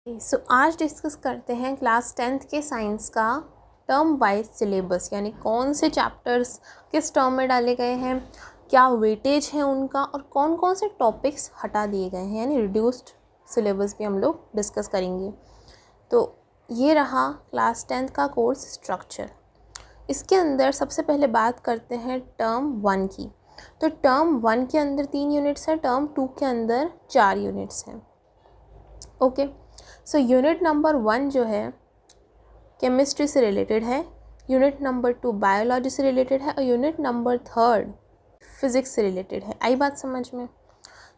आज डिस्कस करते हैं क्लास 10th के साइंस का टर्म वाइज सिलेबस, यानी कौन से चैप्टर्स किस टर्म में डाले गए हैं, क्या वेटेज है उनका और कौन कौन से टॉपिक्स हटा दिए गए हैं, यानी रिड्यूस्ड सिलेबस भी हम लोग डिस्कस करेंगे। तो ये रहा क्लास 10th का कोर्स स्ट्रक्चर। इसके अंदर सबसे पहले बात करते हैं टर्म 1 की। तो टर्म 1 के अंदर 3 यूनिट्स हैं, टर्म 2 के अंदर 4 यूनिट्स हैं। ओके, सो यूनिट नंबर 1 जो है केमिस्ट्री से रिलेटेड है, यूनिट नंबर 2 बायोलॉजी से रिलेटेड है और यूनिट नंबर 3 फिज़िक्स से रिलेटेड है। आई बात समझ में?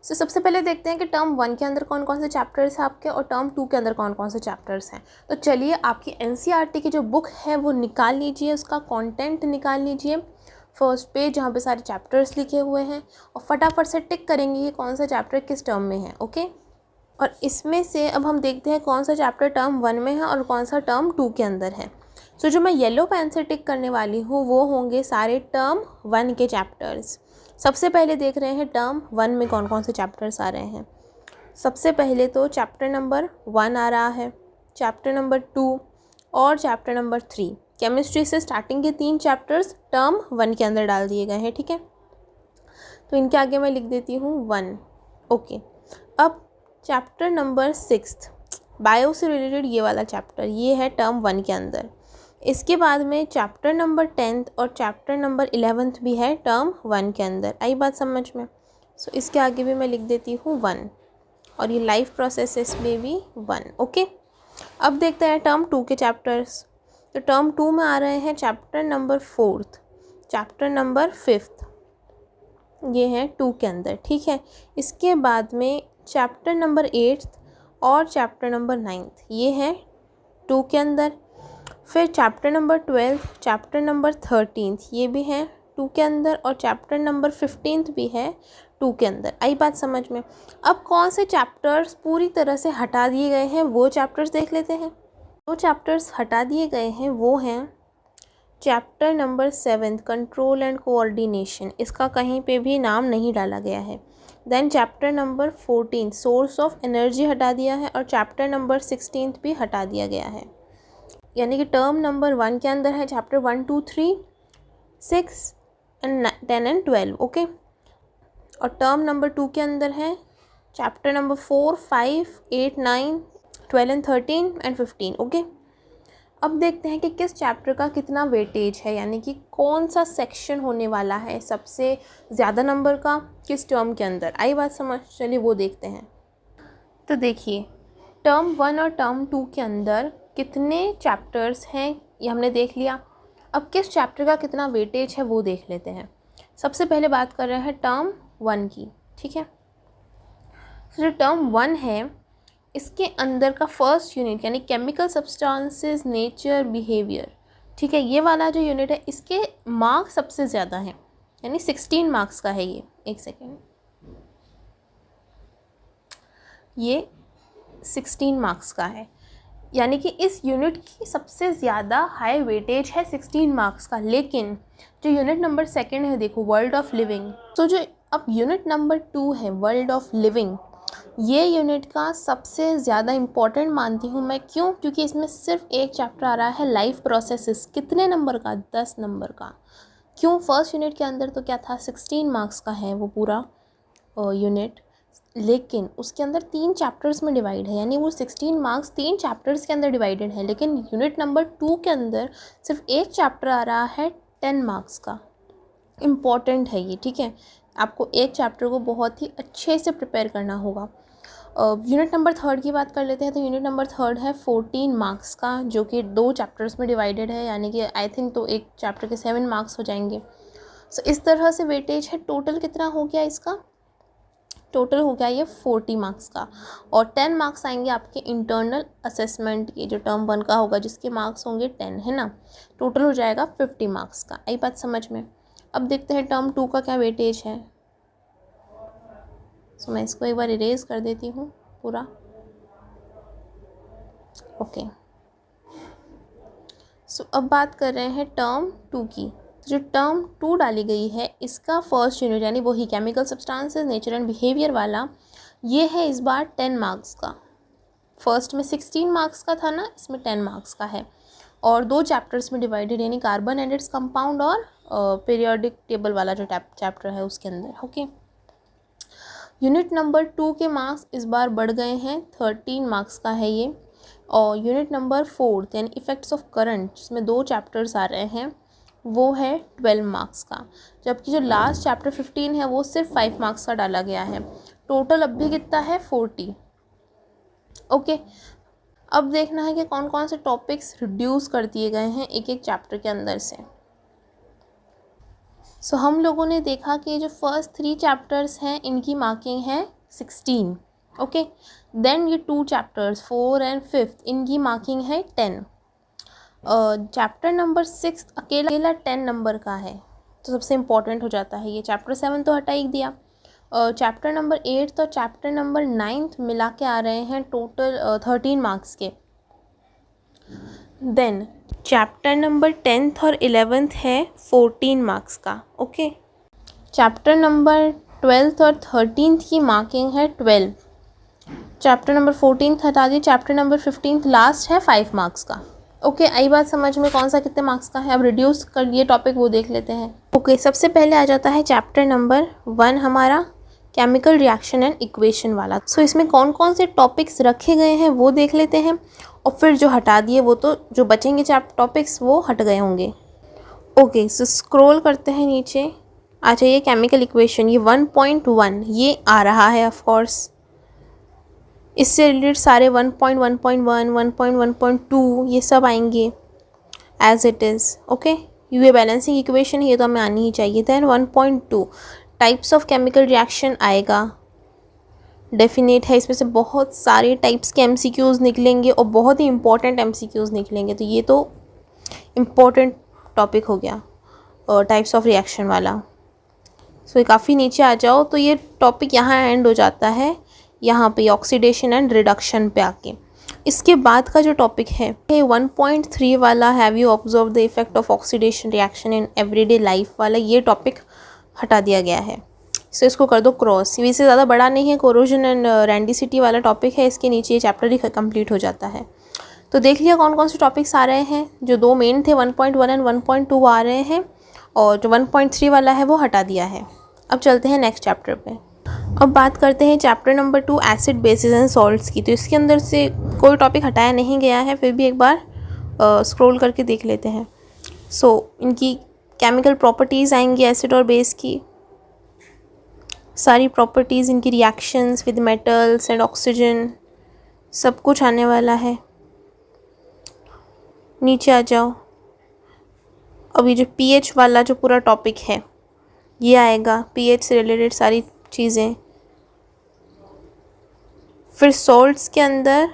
सो सबसे पहले देखते हैं कि टर्म 1 के अंदर कौन कौन से चैप्टर्स हैं आपके और टर्म 2 के अंदर कौन कौन से चैप्टर्स हैं। तो चलिए आपकी एनसीईआरटी की जो बुक है वो निकाल लीजिए, उसका कंटेंट निकाल लीजिए, फर्स्ट पेज जहाँ पे सारे चैप्टर्स लिखे हुए हैं, और फटाफट से टिक करेंगे कि कौन सा चैप्टर किस टर्म में है। ओके, और इसमें से अब हम देखते हैं कौन सा चैप्टर टर्म 1 में है और कौन सा टर्म 2 के अंदर है। सो जो मैं येलो पेन से टिक करने वाली हूँ वो होंगे सारे टर्म 1 के चैप्टर्स। सबसे पहले देख रहे हैं टर्म 1 में कौन कौन से चैप्टर्स आ रहे हैं। सबसे पहले तो चैप्टर नंबर 1 आ रहा है, चैप्टर नंबर 2 और चैप्टर नंबर 3। केमिस्ट्री से स्टार्टिंग के 3 चैप्टर्स टर्म 1 के अंदर डाल दिए गए हैं। ठीक है, तो इनके आगे मैं लिख देती हूँ 1। ओके, अब चैप्टर नंबर 6 बायो से रिलेटेड ये वाला चैप्टर, ये है टर्म 1 के अंदर। इसके बाद में चैप्टर नंबर 10 और चैप्टर नंबर 11 भी है टर्म 1 के अंदर। आई बात समझ में? सो इसके आगे भी मैं लिख देती हूँ 1 और ये लाइफ प्रोसेसेस में भी 1। ओके, अब देखते हैं टर्म 2 के चैप्टर्स। तो टर्म 2 में आ रहे हैं चैप्टर नंबर 4, चैप्टर नंबर 5, ये है 2 के अंदर। ठीक है, इसके बाद में चैप्टर नंबर 8 और चैप्टर नंबर 9, ये है 2 के अंदर। फिर चैप्टर नंबर 12, चैप्टर नंबर 13, ये भी है 2 के अंदर और चैप्टर नंबर 15 भी है 2 के अंदर। आई बात समझ में? अब कौन से चैप्टर्स पूरी तरह से हटा दिए गए हैं वो चैप्टर्स देख लेते हैं। जो चैप्टर्स हटा दिए गए हैं वो हैं chapter number 7 control and coordination, इसका कहीं पे भी नाम नहीं डाला गया है। Then chapter number 14 source of energy हटा दिया है और चैप्टर नंबर 16 भी हटा दिया गया है। यानी कि टर्म नंबर 1 के अंदर है चैप्टर 1, 2, 3, 6 एंड 10 एंड 12। ओके, और टर्म नंबर 2 के अंदर है chapter number 4, 5, 8, 9, 12 and 13 and 15। Okay, अब देखते हैं कि किस चैप्टर का कितना वेटेज है, यानी कि कौन सा सेक्शन होने वाला है सबसे ज़्यादा नंबर का किस टर्म के अंदर। आई बात समझ? चलिए वो देखते हैं। तो देखिए टर्म 1 और टर्म 2 के अंदर कितने चैप्टर्स हैं ये हमने देख लिया। अब किस चैप्टर का कितना वेटेज है वो देख लेते हैं। सबसे पहले बात कर रहे हैं टर्म 1 की। ठीक है, तो जो टर्म 1 है इसके अंदर का फर्स्ट यूनिट यानी केमिकल सब्सटेंसेस नेचर बिहेवियर, ठीक है, ये वाला जो यूनिट है इसके मार्क्स सबसे ज़्यादा हैं, यानी 16 मार्क्स का है ये। एक सेकेंड, ये 16 मार्क्स का है, यानी कि इस यूनिट की सबसे ज़्यादा हाई वेटेज है 16 मार्क्स का। लेकिन जो यूनिट नंबर 2 है देखो वर्ल्ड ऑफ लिविंग, तो जो अब यूनिट नंबर 2 है वर्ल्ड ऑफ लिविंग, ये यूनिट का सबसे ज़्यादा इम्पॉर्टेंट मानती हूँ मैं। क्यों? क्योंकि इसमें सिर्फ एक चैप्टर आ रहा है लाइफ प्रोसेसेस। कितने नंबर का? 10 नंबर का। क्यों? फर्स्ट यूनिट के अंदर तो क्या था 16 मार्क्स का है वो पूरा यूनिट, लेकिन उसके अंदर 3 चैप्टर्स में डिवाइड है, यानी वो 16 मार्क्स 3 चैप्टर्स के अंदर डिवाइडेड है। लेकिन यूनिट नंबर 2 के अंदर सिर्फ एक चैप्टर आ रहा है 10 मार्क्स का। इम्पॉर्टेंट है ये। ठीक है, आपको एक चैप्टर को बहुत ही अच्छे से प्रिपेयर करना होगा। यूनिट नंबर 3 की बात कर लेते हैं। तो यूनिट नंबर 3 है 14 मार्क्स का, जो कि 2 चैप्टर्स में डिवाइडेड है, यानी कि आई थिंक तो एक चैप्टर के 7 मार्क्स हो जाएंगे। सो इस तरह से वेटेज है। टोटल कितना हो गया इसका? टोटल हो गया ये 40 मार्क्स का, और 10 मार्क्स आएंगे आपके इंटरनल असेसमेंट के, जो टर्म 1 का होगा जिसके मार्क्स होंगे 10, है ना। टोटल हो जाएगा 50 मार्क्स का। आई बात समझ में? अब देखते हैं टर्म 2 का क्या वेटेज है। सो मैं इसको एक बार इरेज कर देती हूँ पूरा। ओके, सो अब बात कर रहे हैं टर्म 2 की। जो टर्म 2 डाली गई है इसका फर्स्ट यूनिट यानी वही chemical substances nature and behaviour वाला, ये है इस बार 10 मार्क्स का। फर्स्ट में 16 मार्क्स का था ना, इसमें 10 मार्क्स का है और 2 चैप्टर्स में डिवाइडेड, यानी कार्बन एंड इट्स कंपाउंड और पीरियोडिक टेबल वाला जो चैप्टर है उसके अंदर। ओके, यूनिट नंबर 2 के मार्क्स इस बार बढ़ गए हैं, 13 मार्क्स का है ये। और यूनिट नंबर 4 यानी इफ़ेक्ट्स ऑफ करंट, जिसमें 2 चैप्टर्स आ रहे हैं, वो है 12 मार्क्स का, जबकि जो लास्ट चैप्टर 15 है वो सिर्फ 5 मार्क्स का डाला गया है। टोटल अब भी कितना है, 40। ओके, अब देखना है कि कौन कौन से टॉपिक्स रिड्यूस कर दिए गए हैं एक एक चैप्टर के अंदर से। सो हम लोगों ने देखा कि जो फर्स्ट 3 चैप्टर्स हैं इनकी मार्किंग है 16। ओके, देन ये 2 चैप्टर्स 4 एंड 5 इनकी मार्किंग है 10। चैप्टर नंबर 6 अकेला 10 नंबर का है, तो सबसे इम्पॉर्टेंट हो जाता है ये। चैप्टर 7 तो हटा ही दिया। चैप्टर नंबर 8 और चैप्टर नंबर 9 मिला के आ रहे हैं टोटल 13 मार्क्स के। देन चैप्टर नंबर 10th और 11th है 14 मार्क्स का। ओके, चैप्टर नंबर 12th और 13th की मार्किंग है 12। चैप्टर नंबर 14th हटा दिए, चैप्टर नंबर 15th लास्ट है 5 मार्क्स का। ओके, आई बात समझ में कौन सा कितने मार्क्स का है। अब रिड्यूस कर लिए टॉपिक, वो देख लेते हैं। ओके, सबसे पहले आ जाता है चैप्टर नंबर 1 हमारा केमिकल रिएक्शन एंड इक्वेशन वाला। सो इसमें कौन कौन से टॉपिक्स रखे गए हैं वो देख लेते हैं, और फिर जो हटा दिए वो तो जो बचेंगे टॉपिक्स वो हट गए होंगे। ओके, सो स्क्रॉल करते हैं नीचे। अच्छा, ये केमिकल इक्वेशन, ये 1.1 ये आ रहा है ऑफ कोर्स। इससे रिलेटेड सारे 1.1.1, 1.1.2 ये सब आएंगे एज इट इज़। ओके, ये बैलेंसिंग इक्वेशन ये तो हमें आनी ही चाहिए। Then 1.2 types of chemical reaction आएगा, डेफिनेट है। इसमें से बहुत सारे टाइप्स के एमसीक्यूज़ निकलेंगे और बहुत ही इंपॉर्टेंट एमसीक्यूज़ निकलेंगे, तो ये तो इम्पॉर्टेंट टॉपिक हो गया टाइप्स ऑफ रिएक्शन वाला। सो ये काफ़ी नीचे आ जाओ तो ये टॉपिक यहाँ एंड हो जाता है, यहाँ पे ऑक्सीडेशन एंड रिडक्शन पे आके। इसके बाद का जो टॉपिक है 1.3 वाला, have you observe the effect of oxidation reaction in everyday life वाला, ये टॉपिक हटा दिया गया है। सो इसको कर दो क्रॉस। ये से ज़्यादा बड़ा नहीं है, कोरोजन एंड रैंडिसिटी वाला टॉपिक है, इसके नीचे ये चैप्टर ही कंप्लीट हो जाता है। तो देख लिया कौन कौन से टॉपिक्स आ रहे हैं। जो 2 मेन थे 1.1 एंड 1.2 आ रहे हैं, और जो 1.3 वाला है वो हटा दिया है। अब चलते हैं नेक्स्ट चैप्टर पे। अब बात करते हैं chapter number 2 acid basis and salts की। तो इसके अंदर से कोई टॉपिक हटाया नहीं गया है, फिर भी एक बार स्क्रॉल करके देख लेते हैं। सो इनकी केमिकल प्रॉपर्टीज़ आएंगी एसिड और बेस की, सारी प्रॉपर्टीज़, इनकी reactions with metals and oxygen, सब कुछ आने वाला है। नीचे आ जाओ। अभी जो पीएच वाला जो पूरा टॉपिक है ये आएगा, पीएच से रिलेटेड सारी चीज़ें। फिर सॉल्ट्स के अंदर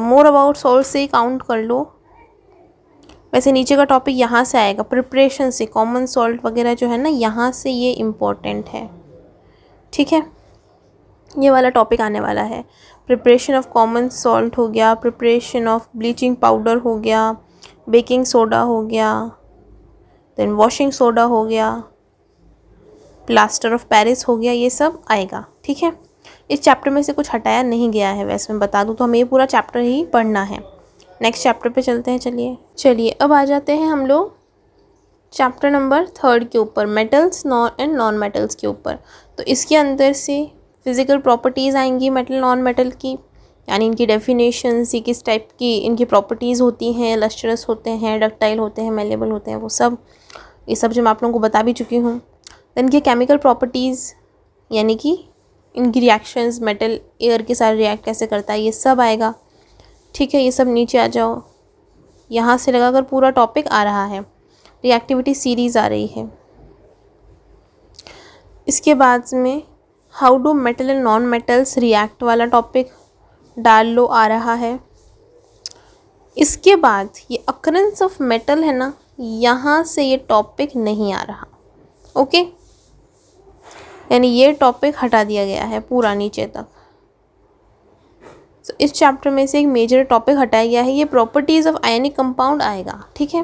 मोर अबाउट सॉल्ट से ही काउंट कर लो। वैसे नीचे का टॉपिक यहाँ से आएगा, प्रिपरेशन से, कॉमन सॉल्ट वगैरह जो है ना, यहाँ से ये इम्पोर्टेंट है। ठीक है, ये वाला टॉपिक आने वाला है। प्रिपरेशन ऑफ कॉमन सॉल्ट हो गया, प्रिपरेशन ऑफ ब्लीचिंग पाउडर हो गया, बेकिंग सोडा हो गया, देन वॉशिंग सोडा हो गया, प्लास्टर ऑफ पेरिस हो गया, ये सब आएगा। ठीक है, इस चैप्टर में से कुछ हटाया नहीं गया है, वैसे मैं बता दूँ तो हमें ये पूरा चैप्टर ही पढ़ना है। नेक्स्ट चैप्टर पे चलते हैं। चलिए अब आ जाते हैं हम लोग चैप्टर नंबर 3 के ऊपर, मेटल्स एंड नॉन मेटल्स के ऊपर। तो इसके अंदर से फिज़िकल प्रॉपर्टीज़ आएंगी मेटल नॉन मेटल की, यानी इनकी डेफिनेशंस, ये किस टाइप की इनकी प्रॉपर्टीज़ होती हैं, लस्ट्रस होते हैं, डक्टाइल होते हैं, मेलेबल होते हैं, वो सब, ये सब जो मैं आप लोगों को बता भी चुकी हूँ। दैन इनकी केमिकल प्रॉपर्टीज़, यानी कि इनकी रिएक्शंस, मेटल एयर के साथ रिएक्ट कैसे करता है, ये सब आएगा। ठीक है, ये सब नीचे आ जाओ। यहाँ से लगाकर पूरा टॉपिक आ रहा है, रिएक्टिविटी सीरीज़ आ रही है। इसके बाद में how do metal and non metals react वाला टॉपिक डाल लो, आ रहा है। इसके बाद ये अकरेंस ऑफ मेटल है ना, यहाँ से ये टॉपिक नहीं आ रहा। ओके, यानी ये टॉपिक हटा दिया गया है पूरा नीचे तक। तो इस चैप्टर में से एक मेजर टॉपिक हटाया गया है, ये प्रॉपर्टीज़ ऑफ आयनिक कंपाउंड आएगा। ठीक है,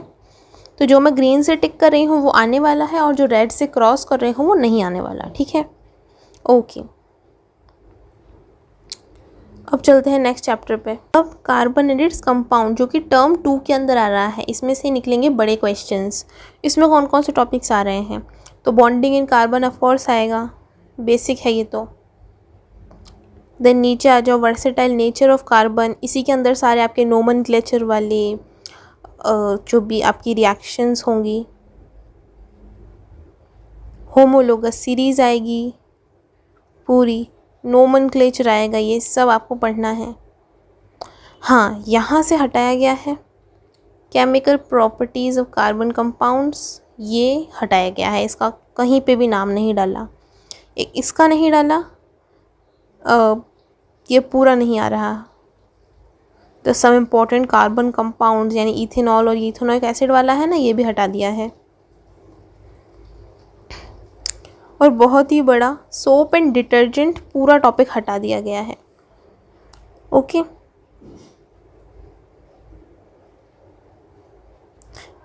तो जो मैं ग्रीन से टिक कर रही हूँ वो आने वाला है, और जो रेड से क्रॉस कर रही हूँ वो नहीं आने वाला। ठीक है, ओके। अब चलते हैं नेक्स्ट चैप्टर पे। अब कार्बन एंड इट्स कंपाउंड, जो कि टर्म 2 के अंदर आ रहा है, इसमें से निकलेंगे बड़े क्वेश्चंस। इसमें कौन कौन से टॉपिक्स आ रहे हैं? तो bonding in carbon of course आएगा, बेसिक है ये तो। देन नीचे आ जाओ, वर्सेटाइल नेचर ऑफ कार्बन, इसी के अंदर सारे आपके नोमेनक्लेचर वाले जो भी आपकी रिएक्शंस होंगी। होमोलोगस सीरीज़ आएगी पूरी, नोमेनक्लेचर आएगा, ये सब आपको पढ़ना है। हाँ, यहाँ से हटाया गया है chemical properties of carbon compounds, ये हटाया गया है, इसका कहीं पे भी नाम नहीं डाला। एक इसका नहीं डाला, ये पूरा नहीं आ रहा। तो सम इम्पॉर्टेंट कार्बन कंपाउंड्स यानी इथेनॉल और इथेनोइक एसिड वाला है ना, ये भी हटा दिया है। और बहुत ही बड़ा सोप एंड डिटर्जेंट पूरा टॉपिक हटा दिया गया है। ओके,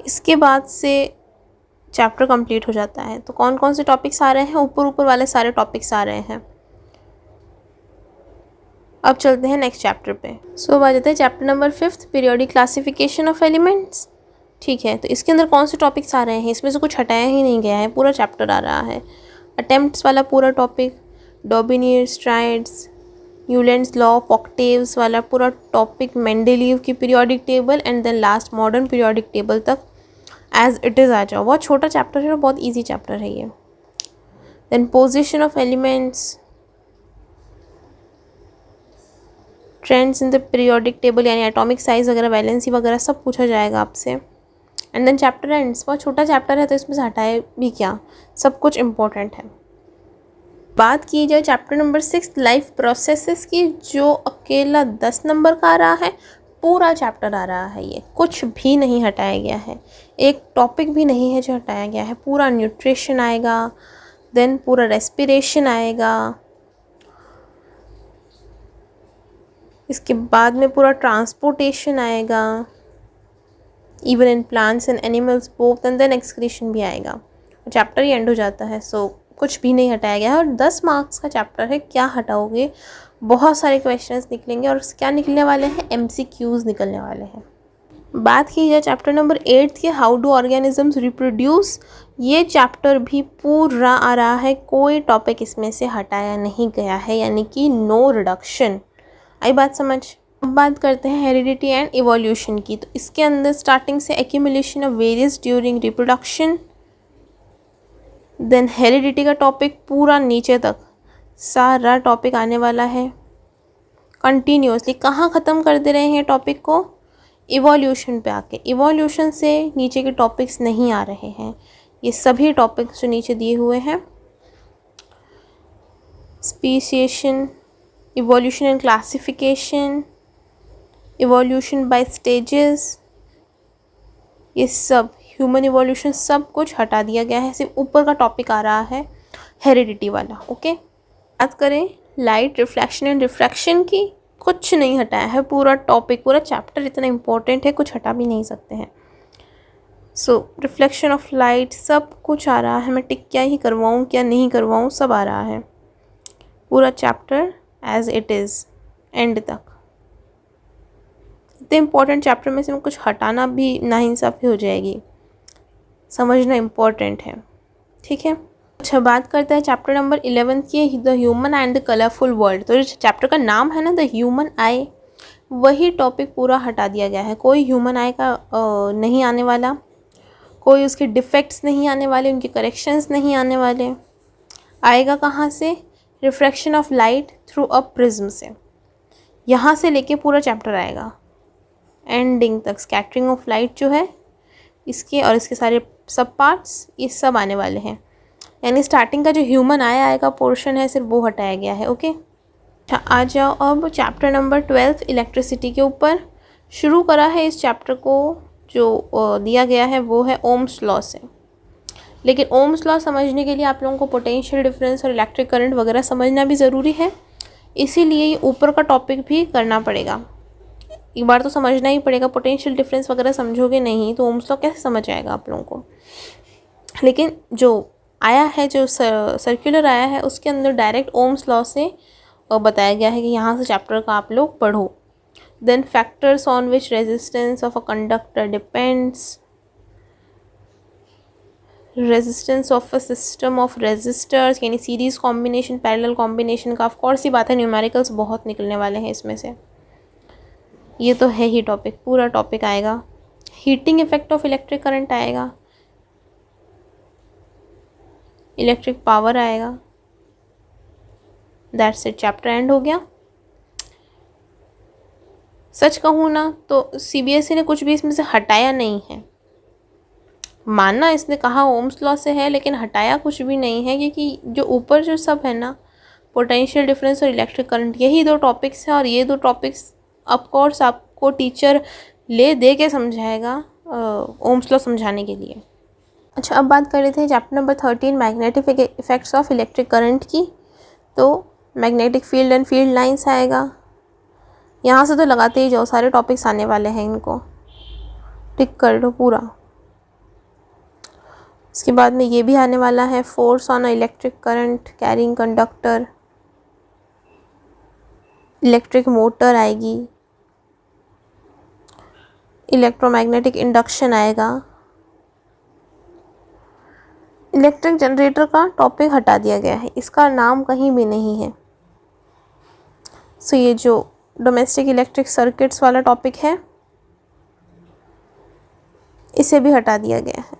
इसके बाद से चैप्टर कंप्लीट हो जाता है। तो कौन कौन से टॉपिक्स आ रहे हैं? ऊपर ऊपर वाले सारे टॉपिक्स आ रहे हैं। अब चलते हैं नेक्स्ट चैप्टर पे। सो आ जाता है chapter number 5, periodic classification of elements. ठीक है, तो इसके अंदर कौन से टॉपिक्स आ रहे हैं? इसमें से कुछ हटाया ही नहीं गया है, पूरा चैप्टर आ रहा है। अटेम्प्ट्स वाला पूरा topic, Dobereiner triads, Newlands law of octaves वाला पूरा टॉपिक, मेंडेलीव की periodic table, and then last modern periodic table तक एज इट इज़ आ जाओ। बहुत छोटा चैप्टर है और बहुत ईजी चैप्टर है ये। Then position of elements, trends in the periodic table यानी एटॉमिक साइज वगैरह, वैलेंसी वगैरह सब पूछा जाएगा आपसे। एंड देन चैप्टर एंड्स, बहुत छोटा चैप्टर है तो इसमें से हटाए भी क्या, सब कुछ इम्पोर्टेंट है। बात की जाए चैप्टर नंबर 6 लाइफ प्रोसेसेस की, जो अकेला 10 नंबर का आ रहा है, पूरा चैप्टर आ रहा है ये, कुछ भी नहीं हटाया गया है, एक टॉपिक भी नहीं है जो हटाया गया है। पूरा न्यूट्रिशन आएगा, देन पूरा रेस्पिरेशन आएगा, इसके बाद में पूरा ट्रांसपोर्टेशन आएगा, even in plants and animals both, and then excretion भी आएगा। चैप्टर ही एंड हो जाता है। सो कुछ भी नहीं हटाया गया है और 10 मार्क्स का चैप्टर है, क्या हटाओगे? बहुत सारे क्वेश्चंस निकलेंगे और क्या निकलने वाले हैं? MCQs निकलने वाले हैं। बात की जाए चैप्टर नंबर 8 के, हाउ डू ऑर्गेनिजम्स रिप्रोड्यूस, ये चैप्टर भी पूरा आ रहा है, कोई टॉपिक इसमें से हटाया नहीं गया है, यानी कि नो रिडक्शन। आई बात समझ? अब बात करते हैं हेरिडिटी एंड इवोल्यूशन की। तो इसके अंदर स्टार्टिंग से accumulation of various during reproduction, then heredity का टॉपिक पूरा नीचे तक सारा टॉपिक आने वाला है कंटिन्यूसली। कहाँ ख़त्म कर दे रहे हैं टॉपिक को? इवोल्यूशन पे आके। इवोल्यूशन से नीचे के टॉपिक्स नहीं आ रहे हैं, ये सभी टॉपिक्स जो नीचे दिए हुए हैं, speciation, evolution and classification, evolution by stages, ये सब, ह्यूमन इवोल्यूशन, सब कुछ हटा दिया गया है। सिर्फ ऊपर का टॉपिक आ रहा है हेरिडिटी वाला। ओके, बात करें लाइट रिफ्लेक्शन एंड रिफ्रैक्शन की, कुछ नहीं हटाया है, पूरा टॉपिक, पूरा चैप्टर इतना इम्पोर्टेंट है, कुछ हटा भी नहीं सकते हैं। सो रिफ्लेक्शन ऑफ लाइट, सब कुछ आ रहा है। मैं टिक क्या ही करवाऊँ क्या नहीं करवाऊँ, सब आ रहा है, पूरा chapter as it is end तक। इतने इम्पोर्टेंट चैप्टर में से कुछ हटाना भी नाइंसाफ़ी हो जाएगी, समझना इम्पोर्टेंट है। ठीक है, अच्छा बात करते हैं चैप्टर नंबर 11 की, the human and the colourful world. तो जो चैप्टर का नाम है ना, द ह्यूमन आई, वही टॉपिक पूरा हटा दिया गया है। कोई ह्यूमन आई का नहीं आने वाला, कोई उसके डिफेक्ट्स नहीं आने वाले, उनके करेक्शंस नहीं आने वाले। आएगा कहाँ से? Refraction of light through a prism से, यहाँ से लेके पूरा चैप्टर आएगा एंडिंग तक। स्कैटरिंग ऑफ लाइट जो है इसके और इसके सारे सब पार्ट्स, ये सब आने वाले हैं। यानी स्टार्टिंग का जो ह्यूमन आएगा पोर्शन है, सिर्फ वो हटाया गया है। ओके, अच्छा आ जाओ अब चैप्टर नंबर 12 इलेक्ट्रिसिटी के ऊपर। शुरू करा है इस चैप्टर को, जो दिया गया है वो है ओम्स लॉ से। लेकिन ओम्स लॉ समझने के लिए आप लोगों को पोटेंशियल डिफरेंस और इलेक्ट्रिक करंट वगैरह समझना भी ज़रूरी है, इसीलिए ये ऊपर का टॉपिक भी करना पड़ेगा। एक बार तो समझना ही पड़ेगा, पोटेंशियल डिफरेंस वगैरह समझोगे नहीं तो ओम्स लॉ कैसे समझ आएगा आप लोगों को। लेकिन जो आया है, जो सर्कुलर आया है, उसके अंदर डायरेक्ट ओम्स लॉ से बताया गया है कि यहाँ से चैप्टर का आप लोग पढ़ो। Then factors on which resistance of a conductor depends, resistance of a system of resistors, यानी सीरीज कॉम्बिनेशन, पैरेलल कॉम्बिनेशन का। ऑफ कोर्स ही बात है, न्यूमेरिकल्स बहुत निकलने वाले हैं इसमें से, ये तो है ही टॉपिक, पूरा टॉपिक आएगा। Heating effect of electric current आएगा, इलेक्ट्रिक पावर आएगा। दैट्स इट, चैप्टर एंड हो गया। सच कहूँ ना तो सीबीएसई ने कुछ भी इसमें से हटाया नहीं है। मानना इसने कहा ओम्स लॉ से है, लेकिन हटाया कुछ भी नहीं है, क्योंकि जो ऊपर जो सब है ना, पोटेंशियल डिफरेंस और इलेक्ट्रिक करंट, यही दो टॉपिक्स हैं। और ये दो टॉपिक्स ऑफकोर्स आपको टीचर ले दे के समझाएगा ओम्स लॉ समझाने के लिए। अच्छा, अब बात कर रहे थे chapter number 13 magnetic effects of electric current की। तो magnetic field and field lines आएगा। यहाँ से तो लगाते ही जाओ, सारे टॉपिक्स आने वाले हैं, इनको टिक कर लो पूरा। इसके बाद में ये भी आने वाला है, force on electric current carrying conductor, electric motor आएगी, इलेक्ट्रोमैग्नेटिक इंडक्शन आएगा। इलेक्ट्रिक जनरेटर का टॉपिक हटा दिया गया है, इसका नाम कहीं भी नहीं है। सो ये जो डोमेस्टिक इलेक्ट्रिक सर्किट्स वाला टॉपिक है, इसे भी हटा दिया गया है,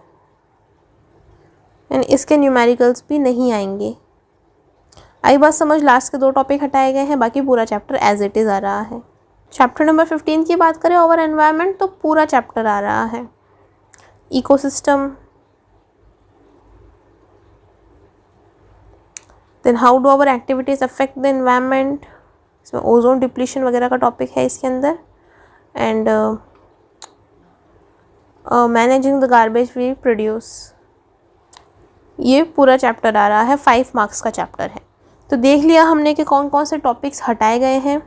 यानी इसके न्यूमेरिकल्स भी नहीं आएंगे। आई बात समझ, लास्ट के दो टॉपिक हटाए गए हैं, बाकी पूरा चैप्टर एज इट इज़ आ रहा है। चैप्टर नंबर 15 की बात करें, ओवर एनवायरनमेंट, तो पूरा चैप्टर आ रहा है। Ecosystem, then how do our activities affect the environment, इसमें ओजोन डिप्लीशन वगैरह का टॉपिक है इसके अंदर। And managing the garbage we produce, ये पूरा चैप्टर आ रहा है, 5 मार्क्स का चैप्टर है। तो देख लिया हमने कि कौन कौन से टॉपिक्स हटाए गए हैं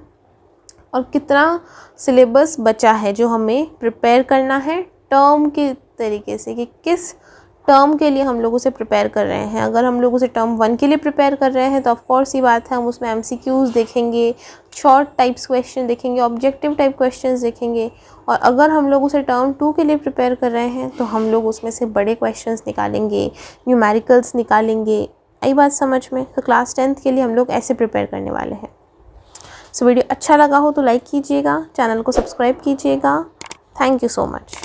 और कितना सिलेबस बचा है जो हमें प्रिपेयर करना है टर्म के तरीके से, कि किस टर्म के लिए हम लोग उसे प्रिपेयर कर रहे हैं। अगर हम लोग उसे टर्म 1 के लिए प्रिपेयर कर रहे हैं तो ऑफकोर्स ये बात है, हम उसमें एमसीक्यूज़ देखेंगे, शॉर्ट टाइप्स क्वेश्चन देखेंगे, ऑब्जेक्टिव टाइप क्वेश्चंस देखेंगे। और अगर हम लोग उसे टर्म 2 के लिए प्रिपेयर कर रहे हैं तो हम लोग उसमें से बड़े क्वेश्चंस निकालेंगे, न्यूमेरिकल्स निकालेंगे। आई बात समझ में? तो क्लास 10th के लिए हम लोग ऐसे प्रिपेयर करने वाले हैं। सो वीडियो अच्छा लगा हो तो लाइक कीजिएगा, चैनल को सब्सक्राइब कीजिएगा। Thank you so much.